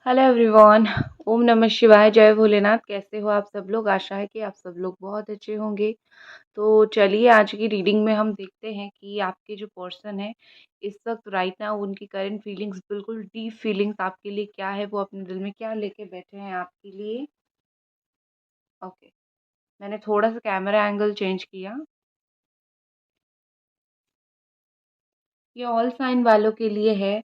Hello everyone. ओम नमः शिवाय, जय भोलेनाथ। कैसे हो आप सब लोग? आशा है कि आप सब लोग बहुत अच्छे होंगे। तो चलिए आज की रीडिंग में हम देखते हैं कि आपके जो पर्सन है इस वक्त राइट नाउ उनकी करंट फीलिंग्स, बिल्कुल डीप फीलिंग्स आपके लिए क्या है, वो अपने दिल में क्या लेके बैठे हैं आपके लिए। ओके, मैंने थोड़ा सा कैमरा एंगल चेंज किया। ये ऑल साइन वालों के लिए है।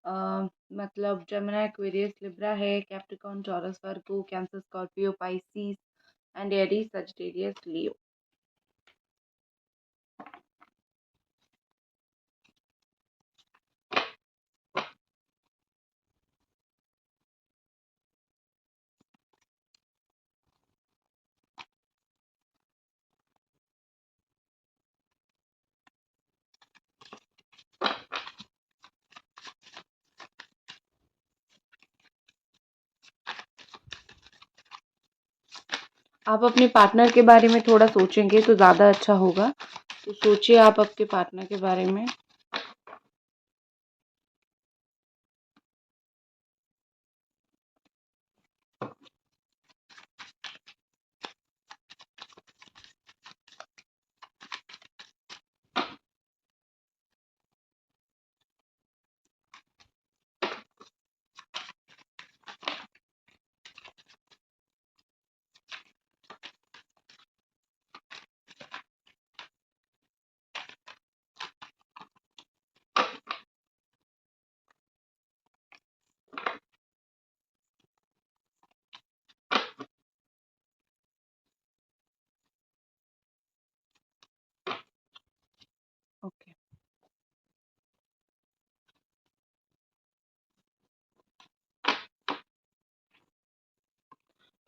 अ, मतलब जमिनी, एक्वेरियस, लिब्रा है, Capricorn, Taurus, Virgo, Cancer, Scorpio, Pisces and Aries, Sagittarius, Leo. आप अपने पार्टनर के बारे में थोड़ा सोचेंगे तो ज़्यादा अच्छा होगा। तो सोचिए आप आपके पार्टनर के बारे में। Okay,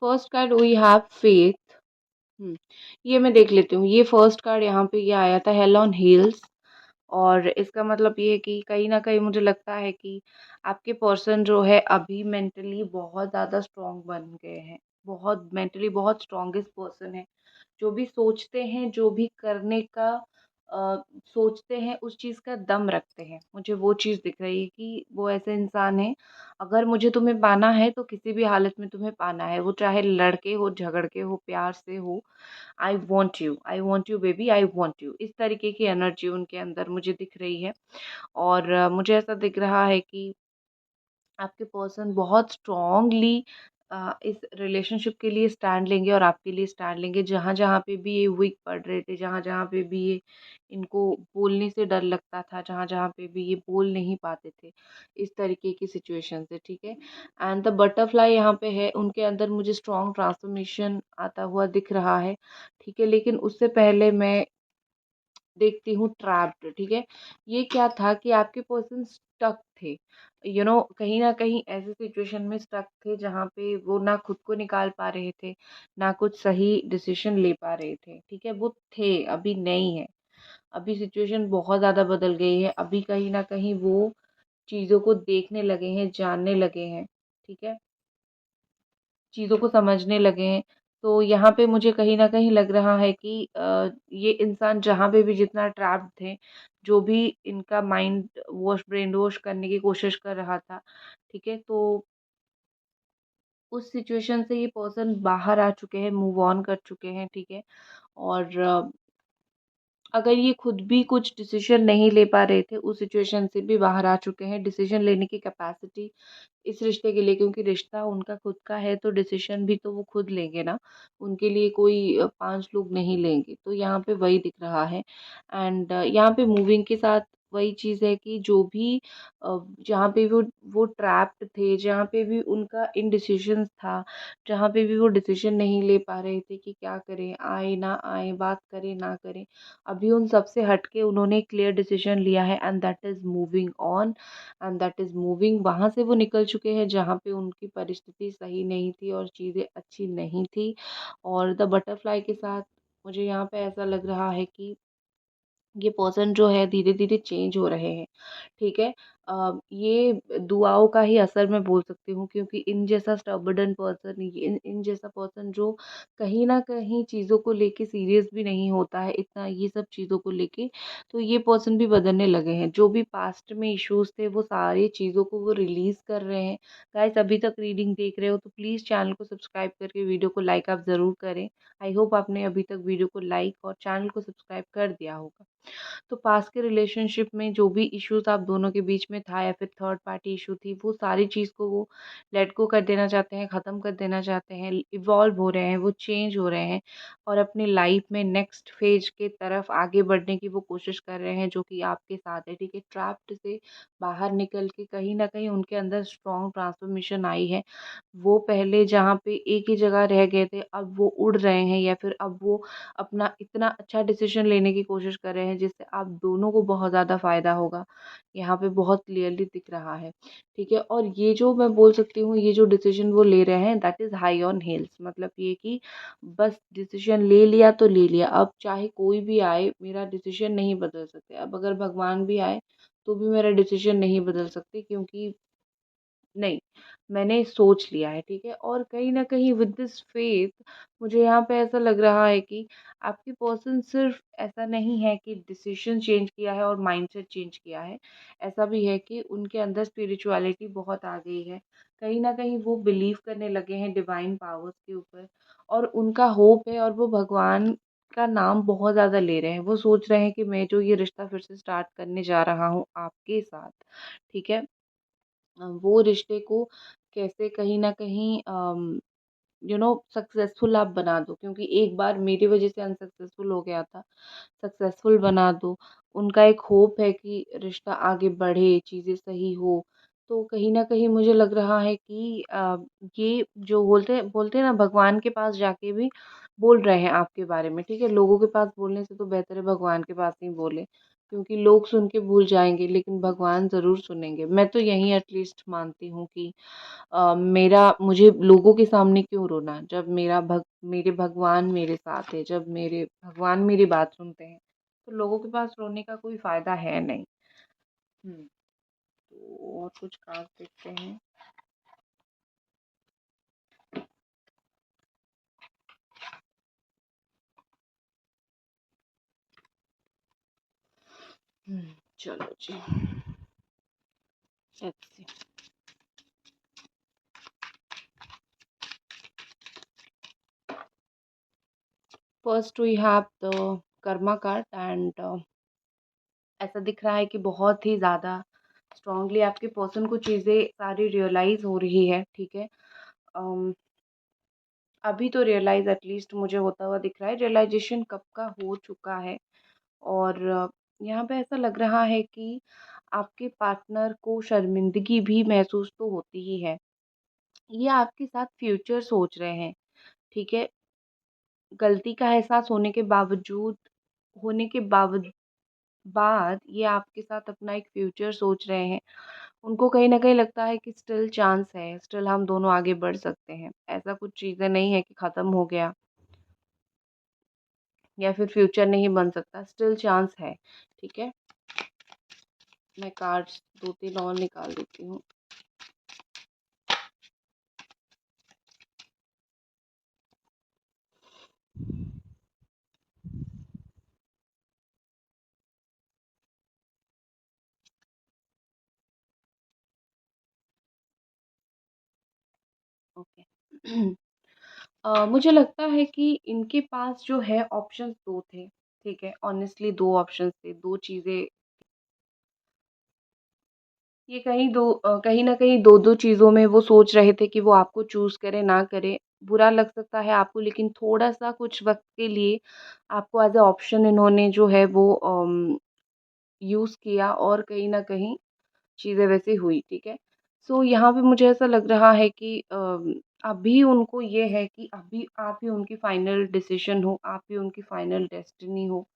first card we have faith. ये मैं देख लेती हूँ। ये फर्स्ट कार्ड यहाँ पे ये आया था, हेल ऑन हील्स। और इसका मतलब ये है कि कहीं न कहीं मुझे लगता है कि आपके पर्सन जो है अभी मेंटली बहुत ज़्यादा स्ट्रॉन्ग बन गए हैं। बहुत मेंटली बहुत स्ट्रॉन्गेस्ट पर्सन है। जो भी सोचते हैं, जो भी करने का सोचते हैं, उस चीज़ का दम रखते हैं। मुझे वो चीज़ दिख रही है कि वो ऐसे इंसान हैं, अगर मुझे तुम्हें पाना है तो किसी भी हालत में तुम्हें पाना है। वो चाहे लड़के हो, झगड़ के हो, प्यार से हो। I want you baby, I want you, इस तरीके की एनर्जी उनके अंदर मुझे दिख रही है। और मुझे ऐसा दिख रहा है कि आपके पर्सन बहुत स्ट्रॉन्गली इस रिलेशनशिप के लिए स्टैंड लेंगे और आपके लिए स्टैंड लेंगे। जहाँ जहाँ पे भी ये वीक पड़ रहे थे, जहाँ जहाँ पे भी ये इनको बोलने से डर लगता था, जहाँ जहाँ पे भी ये बोल नहीं पाते थे, इस तरीके की सिचुएशन से, ठीक है। एंड द बटरफ्लाई यहाँ पे है, उनके अंदर मुझे स्ट्रॉन्ग ट्रांसफॉर्मेशन आता हुआ दिख रहा है, ठीक है। लेकिन उससे पहले मैं देखती हूँ ट्रैप्ड, ठीक है। ये क्या था कि आपके पर्सन स्टक थे, कहीं ना कहीं ऐसे सिचुएशन में स्टक थे जहाँ पे वो ना खुद को निकाल पा रहे थे, ना कुछ सही डिसीजन ले पा रहे थे, ठीक है। वो थे, अभी नहीं है। अभी सिचुएशन बहुत ज़्यादा बदल गई है। अभी कहीं ना कहीं वो चीज़ों को देखने लगे हैं, जानने लगे हैं, ठीक है। चीज़ों को समझने लगे हैं। तो यहाँ पे मुझे कहीं न कहीं लग रहा है कि ये इंसान जहाँ पे भी जितना ट्रैप्ड थे, जो भी इनका माइंड वॉश, ब्रेन वॉश करने की कोशिश कर रहा था, ठीक है? तो उस सिचुएशन से ये पर्सन बाहर आ चुके हैं, मूव ऑन कर चुके हैं, ठीक है? और अगर ये खुद भी कुछ डिसीज़न नहीं ले पा रहे थे, उस सिचुएशन से भी बाहर आ चुके हैं। डिसीज़न लेने की कैपेसिटी इस रिश्ते के लिए, क्योंकि रिश्ता उनका खुद का है तो डिसीज़न भी तो वो खुद लेंगे ना, उनके लिए कोई 5 लोग नहीं लेंगे। तो यहाँ पे वही दिख रहा है। एंड यहाँ पे मूविंग के साथ वही चीज़ है कि जो भी जहाँ पे वो ट्रैप्ड थे, जहाँ पे भी उनका इनडिसिशन था, जहाँ पे भी वो डिसीज़न नहीं ले पा रहे थे कि क्या करें, आए ना आए, बात करें ना करें, अभी उन सब से हट के उन्होंने क्लियर डिसीजन लिया है and that is moving on and that is moving. वहाँ से वो निकल चुके हैं जहाँ पे उनकी परिस्थिति सही नहीं थी और चीज़ें अच्छी नहीं थी। और द बटरफ्लाई के साथ मुझे यहाँ पे ऐसा लग रहा है कि ये पर्सन जो है धीरे धीरे चेंज हो रहे हैं, ठीक है। ये दुआओं का ही असर मैं बोल सकती हूँ, क्योंकि इन जैसा स्टबर्डन पर्सन, इन जैसा पर्सन जो कहीं न कहीं चीज़ों को लेके सीरियस भी नहीं होता है इतना ये सब चीज़ों को लेके, तो ये पर्सन भी बदलने लगे हैं। जो भी पास्ट में इश्यूज़ थे वो सारी चीज़ों को वो रिलीज़ कर रहे हैं। गाइस, अभी तक रीडिंग देख रहे हो तो प्लीज़ चैनल को सब्सक्राइब करके वीडियो को लाइक आप ज़रूर करें। आई होप आपने अभी तक वीडियो को लाइक और चैनल को सब्सक्राइब कर दिया होगा। तो पास्ट के रिलेशनशिप में जो भी इश्यूज आप दोनों के बीच में था या फिर थर्ड पार्टी इशू थी, वो सारी चीज़ को वो लेट गो कर देना चाहते हैं, ख़त्म कर देना चाहते हैं, इवॉल्व हो रहे हैं, वो चेंज हो रहे हैं और अपनी लाइफ में नेक्स्ट फेज के तरफ आगे बढ़ने की वो कोशिश कर रहे हैं, जो कि आपके साथ है। ठीक है, ट्रैप्ड से बाहर निकल के कहीं ना कहीं उनके अंदर स्ट्रॉन्ग ट्रांसफॉर्मेशन आई है। वो पहले जहाँ पे एक ही जगह रह गए थे, अब वो उड़ रहे हैं, या फिर अब वो अपना इतना अच्छा डिसीजन लेने की कोशिश कर रहे हैं जिससे आप दोनों को बहुत ज़्यादा फ़ायदा होगा। यहाँ पे बहुत क्लियरली दिख रहा है। ठीक है, और ये जो मैं बोल सकती हूँ, ये जो डिसीजन वो ले रहे हैं that is high on heels, मतलब ये कि बस डिसीजन ले लिया तो ले लिया, अब चाहे कोई भी आए मेरा डिसीजन नहीं बदल सकते। अब अगर भगवान भी आए तो भी मेरा डिसीजन नहीं बदल सकते, क्योंकि नहीं, मैंने सोच लिया है। ठीक है, और कहीं न कहीं विद दिस फेथ मुझे यहाँ पे ऐसा लग रहा है कि आपकी पर्सन सिर्फ़ ऐसा नहीं है कि डिसीज़न चेंज किया है और माइंडसेट चेंज किया है। ऐसा भी है कि उनके अंदर स्पिरिचुअलिटी बहुत आ गई है। कहीं न कहीं वो बिलीव करने लगे हैं डिवाइन पावर्स के ऊपर, और उनका होप है और वो भगवान का नाम बहुत ज़्यादा ले रहे हैं। वो सोच रहे हैं कि मैं जो ये रिश्ता फिर से स्टार्ट करने जा रहा हूँ आपके साथ, ठीक है? वो रिश्ते को कैसे कहीं न कहीं सक्सेसफुल आप बना दो, क्योंकि एक बार मेरी वज़ह से अनसक्सेसफुल हो गया था, सक्सेसफुल बना दो। उनका एक होप है कि रिश्ता आगे बढ़े, चीज़ें सही हो। तो कहीं न कहीं मुझे लग रहा है कि ये जो बोलते बोलते हैं ना, भगवान के पास जाके भी बोल रहे हैं आपके बारे में, ठीक है? लोगों के पास बोलने से तो बेहतर है भगवान के पास ही बोलें, क्योंकि लोग सुन के भूल जाएँगे लेकिन भगवान ज़रूर सुनेंगे। मैं तो यही एटलीस्ट मानती हूँ कि मेरा मुझे लोगों के सामने क्यों रोना, जब मेरे भगवान मेरे साथ है, जब मेरे भगवान मेरी बात सुनते हैं, तो लोगों के पास रोने का कोई फ़ायदा है नहीं। हुँ, तो और कुछ कार्ड देखते हैं। हुँ, चलो जी, let's see. First we have the karma card and ऐसा दिख रहा है कि बहुत ही ज़्यादा स्ट्रांगली आपके पर्सन को चीज़ें सारी रियलाइज़ हो रही है, ठीक है? अम, अभी तो रियलाइज़ एटलीस्ट मुझे होता हुआ दिख रहा है, रियलाइज़ेशन कब का हो चुका है। और यहाँ पे ऐसा लग रहा है कि आपके पार्टनर को शर्मिंदगी भी महसूस तो होती ही है। ये आपके साथ फ्यूचर सोच रहे हैं, ठीक है? गलती का एहसास होने के बाद ये आपके साथ अपना एक फ्यूचर सोच रहे हैं। उनको कहीं न कहीं लगता है कि स्टिल चांस है, स्टिल हम दोनों आगे बढ़ सकते हैं। ऐसा कुछ चीज़ें नहीं है कि ख़त्म हो गया या फिर फ्यूचर नहीं बन सकता, स्टिल चांस है, ठीक है? मैं कार्ड्स 2-3 और निकाल देती हूँ। ओके। मुझे लगता है कि इनके पास जो है ऑप्शंस 2 थे, ठीक है? ऑनेस्टली 2 ऑप्शंस थे, 2 चीज़ें, ये कहीं न कहीं 2-2 चीज़ों में वो सोच रहे थे कि वो आपको चूज़ करें, ना करें। बुरा लग सकता है आपको, लेकिन थोड़ा-सा कुछ वक़्त के लिए आपको एज़ अ ऑप्शन इन्होंने जो है वो यूज़ किया और कहीं न कहीं चीज़ें वैसी हुई, ठीक है? सो यहाँ पे मुझे ऐसा लग रहा है कि अभी उनको ये है कि अभी आप ही उनकी फाइनल डिसीज़न हो, आप ही उनकी फाइनल डेस्टिनी हो,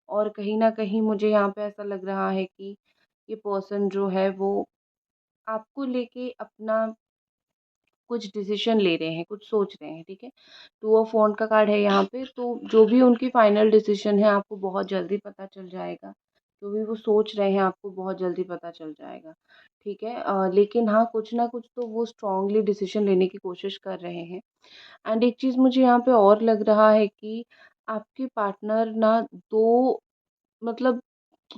और कहीं न कहीं मुझे यहाँ पे ऐसा लग रहा है कि ये पर्सन जो है वो आपको लेके अपना कुछ डिसीज़न ले रहे हैं, कुछ सोच रहे हैं, ठीक है? टू ऑफ वॉन्ड का कार्ड है यहाँ पे, तो जो भी उनकी फाइनल डिसीज़न है आपको बहुत जल्दी पता चल जाएगा, जो भी वो सोच रहे हैं आपको बहुत जल्दी पता चल जाएगा, ठीक है? लेकिन हाँ, कुछ ना कुछ तो वो स्ट्रांगली डिसीज़न लेने की कोशिश कर रहे हैं। एंड एक चीज़ मुझे यहाँ पे और लग रहा है कि आपके पार्टनर ना 2 मतलब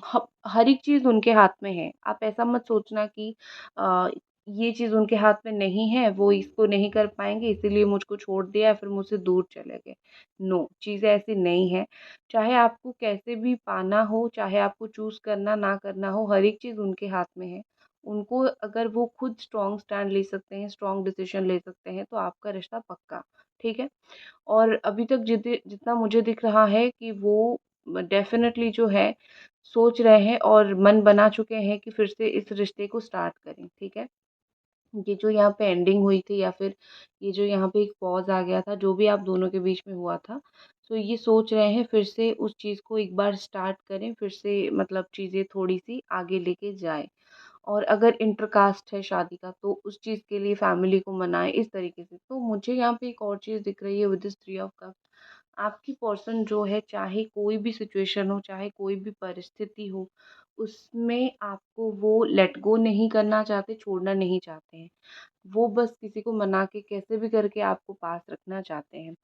ह हर एक चीज़ उनके हाथ में है। आप ऐसा मत सोचना कि अ, ये चीज़ उनके हाथ में नहीं है, वो इसको नहीं कर पाएँगे इसीलिए मुझको छोड़ दिया या फिर मुझसे दूर चले गए। नो, चीज़ें ऐसी नहीं हैं। चाहे आपको कैसे भी पाना हो, चाहे आपको चूज़ करना ना करना हो, हर एक चीज़ उनके हाथ में है। उनको अगर वो खुद स्ट्रॉन्ग स्टैंड ले सकते हैं, स्ट्रॉन्ग डिसीज़न ले सकते हैं, तो आपका रिश्ता पक्का, ठीक है? और अभी तक जितना मुझे दिख रहा है कि वो डेफ़िनेटली जो है सोच रहे हैं और मन बना चुके हैं कि फिर से इस रिश्ते को स्टार्ट करें, ठीक है? ये जो यहाँ पे एंडिंग हुई थी या फिर ये जो यहाँ पे एक पॉज़ आ गया था, जो भी आप दोनों के बीच में हुआ था, तो ये सोच रहे हैं फिर से उस चीज़ को एक बार स्टार्ट करें, फिर से मतलब चीज़ें थोड़ी-सी आगे लेके जाएँ। और अगर इंटरकास्ट है शादी का तो उस चीज़ के लिए फैमिली को मनाएँ इस तरीके से। तो मुझे यहाँ पे एक और चीज़ दिख रही है विद दिस 3 ऑफ कप्स। आपकी पर्सन जो है चाहे कोई भी सिचुएशन हो, चाहे कोई भी परिस्थिति हो, उसमें आपको वो लेट गो नहीं करना चाहते, छोड़ना नहीं चाहते हैं। वो बस किसी को मना के कैसे भी करके आपको पास रखना चाहते हैं।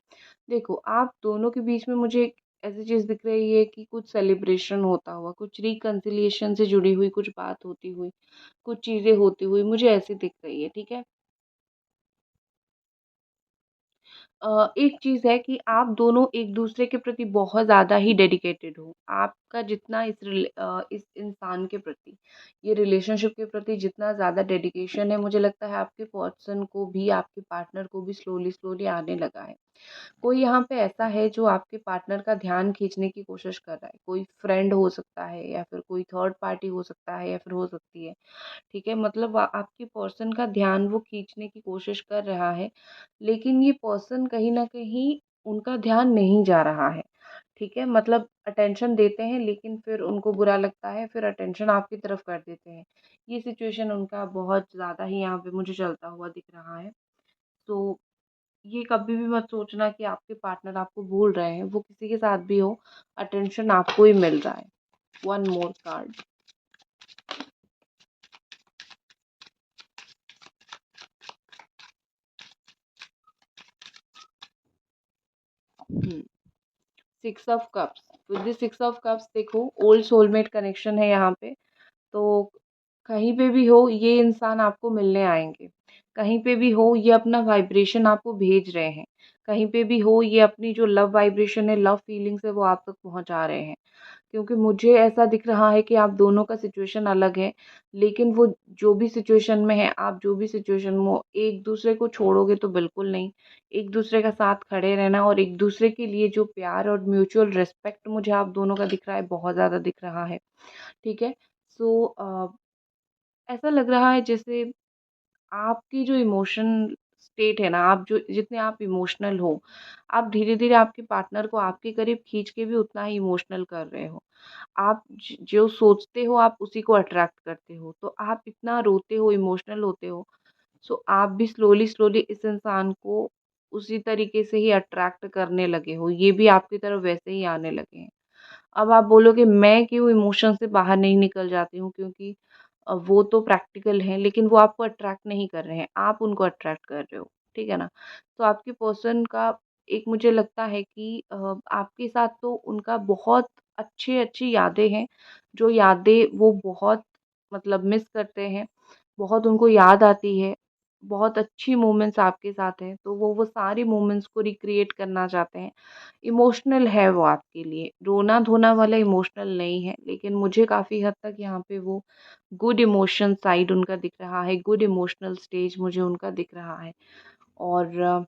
देखो, आप दोनों के बीच में मुझे एक ऐसी चीज़ दिख रही है कि कुछ सेलिब्रेशन होता हुआ, कुछ रिकन्सिलिएशन से जुड़ी हुई कुछ बात होती हुई, कुछ चीज़ें होती हुई मुझे ऐसी दिख रही है, ठीक है? एक चीज़ है कि आप दोनों एक-दूसरे के प्रति बहुत ज़्यादा ही डेडिकेटेड हो। आपका जितना इस इंसान के प्रति, ये रिलेशनशिप के प्रति जितना ज़्यादा डेडिकेशन है, मुझे लगता है आपके पर्सन को भी, आपके पार्टनर को भी स्लोली-स्लोली आने लगा है। कोई यहाँ पे ऐसा है जो आपके पार्टनर का ध्यान खींचने की कोशिश कर रहा है। कोई फ्रेंड हो सकता है या फिर कोई थर्ड पार्टी हो सकता है या फिर हो सकती है। ठीक है? मतलब आपके पर्सन का ध्यान वो खींचने की कोशिश कर रहा है, लेकिन ये पर्सन कहीं न कहीं उनका ध्यान नहीं जा रहा है। ठीक है? मतलब अटेंशन देते हैं लेकिन फिर उनको बुरा लगता है, फिर अटेंशन आपकी तरफ कर देते हैं। ये सिचुएशन उनका बहुत ज़्यादा ही यहाँ पे मुझे चलता हुआ दिख रहा है। तो ये कभी भी मत सोचना कि आपके पार्टनर आपको भूल रहे हैं, वो किसी के साथ भी हो, अटेंशन आपको ही मिल रहा है। One more card. Hmm, 6 of cups. With the 6 of cups देखो ओल्ड सोलमेट कनेक्शन है यहाँ पे। तो कहीं पे भी हो ये इंसान आपको मिलने आएँगे। कहीं पे भी हो ये अपना वाइब्रेशन आपको भेज रहे हैं। कहीं पे भी हो ये अपनी जो लव वाइब्रेशन है, लव फीलिंग्स है वो आप तक पहुँचा रहे हैं। क्योंकि मुझे ऐसा दिख रहा है कि आप दोनों का सिचुएशन अलग है, लेकिन वो जो भी सिचुएशन में है, आप जो भी सिचुएशन में हो, एक-दूसरे को छोड़ोगे तो बिल्कुल नहीं। एक-दूसरे का साथ खड़े रहना और एक-दूसरे के लिए जो प्यार और म्यूचुअल रिस्पेक्ट मुझे आप दोनों का दिख रहा है, बहुत ज़्यादा दिख रहा है। ठीक है? सो ऐसा लग रहा है जैसे आपकी जो इमोशन स्टेट है ना, आप जो जितने आप इमोशनल हो, आप धीरे-धीरे आपके पार्टनर को आपके करीब खींच के भी उतना ही इमोशनल कर रहे हो। आप जो सोचते हो आप उसी को अट्रैक्ट करते हो। तो आप इतना रोते हो, इमोशनल होते हो, सो आप भी स्लोली-स्लोली इस इंसान को उसी तरीके से ही अट्रैक्ट करने लगे हो। ये भी आपकी तरफ वैसे ही आने लगे हैं। अब आप बोलोगे मैं क्यों इमोशन से बाहर नहीं निकल जाती हूँ क्योंकि वो तो प्रैक्टिकल हैं लेकिन वो आपको अट्रैक्ट नहीं कर रहे हैं, आप उनको अट्रैक्ट कर रहे हो, ठीक है ना? तो आपके पर्सन का एक मुझे लगता है कि आपके साथ तो उनका बहुत अच्छी यादें हैं, जो यादें वो बहुत मतलब मिस करते हैं, बहुत उनको याद आती है, बहुत अच्छी मोमेंट्स आपके साथ हैं, तो वो सारी मोमेंट्स को रिक्रिएट करना चाहते हैं। इमोशनल है वो आपके लिए, रोना-धोना वाला इमोशनल नहीं है, लेकिन मुझे काफ़ी हद तक यहाँ पे वो गुड इमोशन साइड उनका दिख रहा है, गुड इमोशनल स्टेज मुझे उनका दिख रहा है। और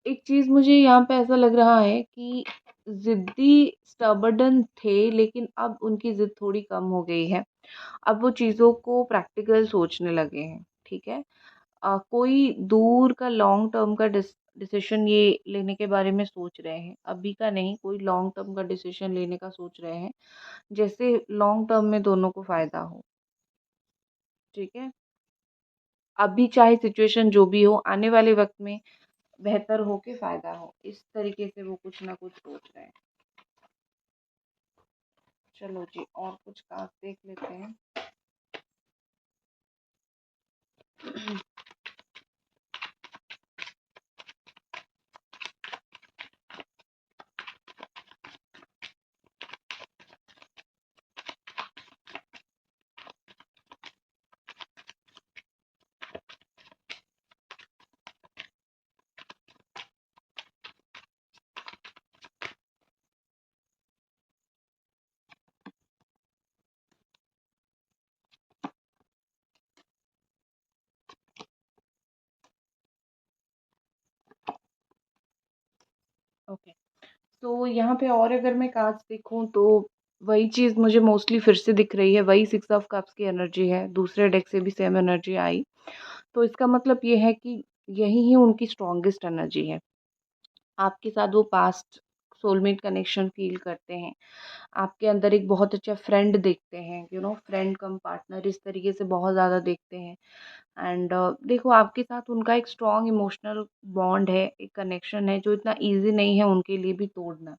एक चीज़ मुझे यहाँ पे ऐसा लग रहा है कि ज़िद्दी स्टबर्डन थे, लेकिन अब उनकी ज़िद थोड़ी कम हो गई है। अब वो चीज़ों को प्रैक्टिकल सोचने लगे हैं, ठीक है? कोई दूर का लॉन्ग टर्म का डिसीज़न ये लेने के बारे में सोच रहे हैं। अभी का नहीं, कोई लॉन्ग टर्म का डिसीज़न लेने का सोच रहे हैं, जैसे लॉन्ग टर्म में दोनों को फ़ायदा हो, ठीक है? अभी चाहे सिचुएशन जो भी हो, आने वाले वक़्त में बेहतर हो के फ़ायदा हो। इस तरीके से वो कुछ ना कुछ सोच रहे हैं। चलो जी, और कुछ कार्ड देख लेते हैं। ओके, तो यहाँ पे और अगर मैं कार्ड्स देखूँ तो वही चीज़ मुझे मोस्टली फिर से दिख रही है, वही 6 ऑफ कप्स की एनर्जी है, दूसरे डेक से भी सेम एनर्जी आई। तो इसका मतलब ये है कि यही ही उनकी स्ट्रॉन्गेस्ट एनर्जी है। आपके साथ वो पास्ट सोलमेट कनेक्शन फ़ील करते हैं। आपके अंदर एक बहुत अच्छा फ्रेंड देखते हैं, फ्रेंड कम पार्टनर इस तरीके से बहुत ज़्यादा देखते हैं। एंड देखो आपके साथ उनका एक स्ट्रॉन्ग इमोशनल बॉन्ड है, एक कनेक्शन है जो इतना ईज़ी नहीं है उनके लिए भी तोड़ना।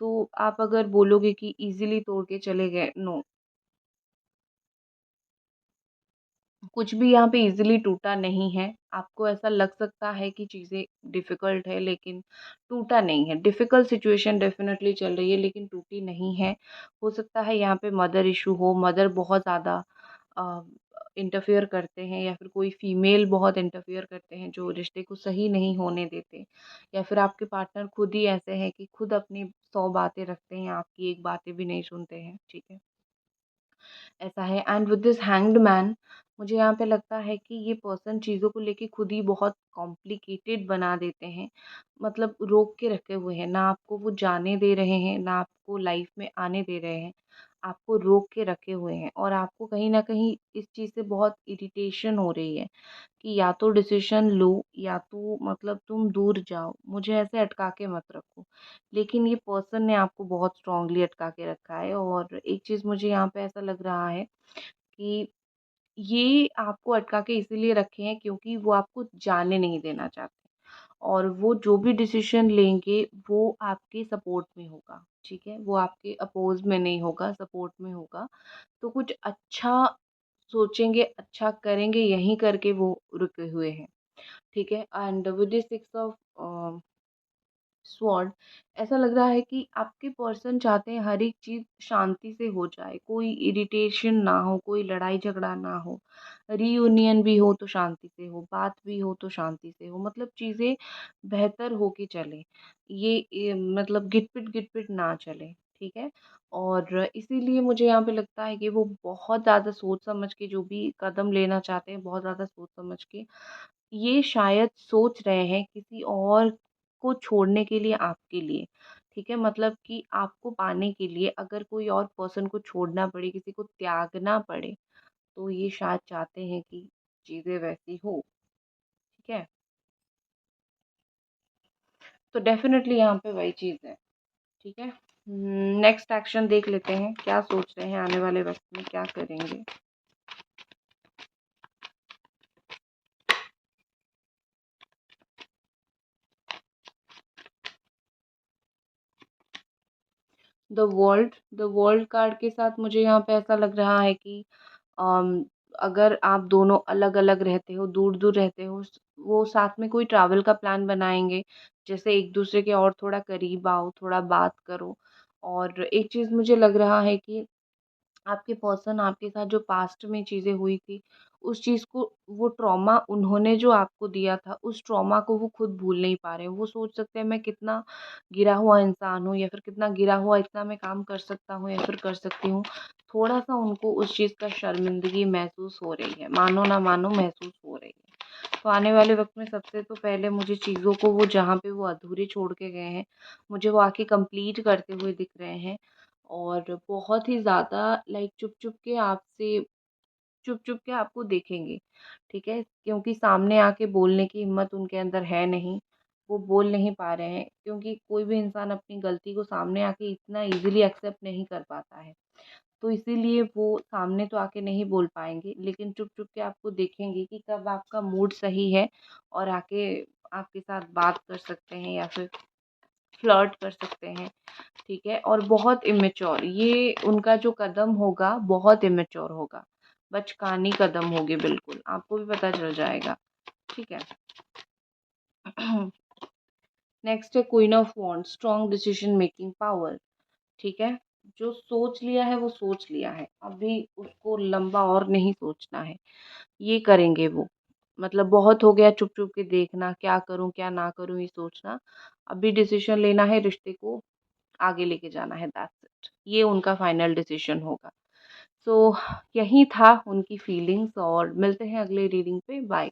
तो आप अगर बोलोगे कि ईज़िली तोड़ के चले गए, नो, कुछ भी यहाँ पे ईज़िली टूटा नहीं है। आपको ऐसा लग सकता है कि चीज़ें डिफ़िकल्ट है, लेकिन टूटा नहीं है। डिफ़िकल्ट सिचुएशन डेफ़िनेटली चल रही है, लेकिन टूटी नहीं है। हो सकता है यहाँ पे मदर इश्यू हो, मदर बहुत ज़्यादा अ, इंटरफेयर करते हैं, या फिर कोई फीमेल बहुत इंटरफेयर करते हैं जो रिश्ते को सही नहीं होने देते, या फिर आपके पार्टनर खुद ही ऐसे हैं कि खुद अपनी 100 बातें रखते हैं, आपकी एक बातें भी नहीं सुनते हैं, ठीक है? ऐसा है। And with this hanged man, मुझे यहाँ पे लगता है कि ये पर्सन चीज़ों को लेके खुद ही बहुत कॉम्प्लिकेटेड बना देते हैं, मतलब रोक के रखे हुए हैं, ना आपको वो जाने दे रहे हैं, ना आपको लाइफ में आने दे रहे हैं, आपको रोक के रखे हुए हैं। और आपको कहीं ना कहीं इस चीज़ से बहुत इरिटेशन हो रही है कि या तो डिसीजन लो, या तो मतलब तुम दूर जाओ, मुझे ऐसे अटका के मत रखो। लेकिन ये पर्सन ने आपको बहुत स्ट्रांगली अटका के रखा है। और एक चीज़ मुझे यहाँ पे ऐसा लग रहा है कि ये आपको अटका के इसीलिए रखे हैं क्योंकि वो आपको जाने नहीं देना चाहते, और वो जो भी डिसीजन लेंगे वो आपके सपोर्ट में होगा, ठीक है? वो आपके अपोज में नहीं होगा, सपोर्ट में होगा। तो कुछ अच्छा सोचेंगे, अच्छा करेंगे, यहीं करके वो रुके हुए हैं, ठीक है? And with the 6 of sword, ऐसा लग रहा है कि आपके पर्सन चाहते हैं हर एक चीज़ शांति से हो जाए, कोई इरिटेशन ना हो, कोई लड़ाई झगड़ा ना हो, रीयूनियन भी हो तो शांति से हो, बात भी हो तो शांति से हो, मतलब चीज़ें बेहतर हो के चले। ये मतलब गिट-पिट ना चले, ठीक है? और इसीलिए मुझे यहाँ पे लगता है कि वो बहुत ज़्यादा सोच समझ के जो भी कदम लेना चाहते हैं, बहुत ज़्यादा सोच समझ के, ये शायद सोच रहे हैं किसी और को छोड़ने के लिए आपके लिए, ठीक है? मतलब कि आपको पाने के लिए अगर कोई और पर्सन को छोड़ना पड़े, किसी को त्यागना पड़े, तो ये शायद चाहते हैं कि चीज़ें वैसी हो, ठीक है? तो डेफ़िनेटली यहाँ पे वही चीज़ है, ठीक है? नेक्स्ट एक्शन देख लेते हैं, क्या सोच रहे हैं आने वाले वक़्त में, क्या करेंगे? द वर्ल्ड कार्ड के साथ मुझे यहाँ पे ऐसा लग रहा है कि अम, अगर आप दोनों अलग-अलग रहते हो, दूर-दूर रहते हो, वो साथ में कोई ट्रैवल का प्लान बनाएँगे, जैसे एक-दूसरे के और थोड़ा करीब आओ, थोड़ा बात करो। और एक चीज़ मुझे लग रहा है कि आपके पर्सन आपके साथ जो पास्ट में चीज़ें हुई थी, उस चीज़ को, वो ट्रॉमा उन्होंने जो आपको दिया था, उस ट्रॉमा को वो खुद भूल नहीं पा रहे हैं। वो सोच सकते हैं मैं कितना गिरा हुआ इंसान हूँ, या फिर कितना गिरा हुआ इतना मैं काम कर सकता हूँ या फिर कर सकती हूँ। थोड़ा-सा उनको उस चीज़ का शर्मिंदगी महसूस हो रही है, मानो ना मानो महसूस हो रही है। तो आने वाले वक़्त में सबसे तो पहले मुझे चीज़ों को, वो जहाँ पे वो अधूरे छोड़ के गए हैं, मुझे वो आके कंप्लीट करते हुए दिख रहे हैं। और बहुत ही ज़्यादा लाइक चुप-चुप के आपको देखेंगे, ठीक है? क्योंकि सामने आके बोलने की हिम्मत उनके अंदर है नहीं, वो बोल नहीं पा रहे हैं, क्योंकि कोई भी इंसान अपनी गलती को सामने आके इतना ईज़िली एक्सेप्ट नहीं कर पाता है। तो इसीलिए वो सामने तो आके नहीं बोल पाएँगे, लेकिन चुप-चुप के आपको देखेंगे कि कब आपका मूड सही है और आके आपके साथ बात कर सकते हैं या फिर फ्लर्ट कर सकते हैं, ठीक है। और बहुत इमेच्योर, ये उनका जो कदम होगा बहुत इमेच्योर होगा, बचकानी कदम होगी बिल्कुल, आपको भी पता चल जाएगा, ठीक है। नेक्स्ट है queen of wands, strong decision making power, ठीक है। जो सोच लिया है वो सोच लिया है, अभी उसको लंबा और नहीं सोचना है, ये करेंगे वो। मतलब बहुत हो गया चुप चुप के देखना, क्या करूं क्या ना करूं ये सोचना, अभी डिसीजन लेना है, रिश्ते को आगे लेके जाना है, दैट्स इट, ये उनका फाइनल डिसीजन होगा। सो यही था उनकी फीलिंग्स, और मिलते हैं अगले रीडिंग पे, बाय।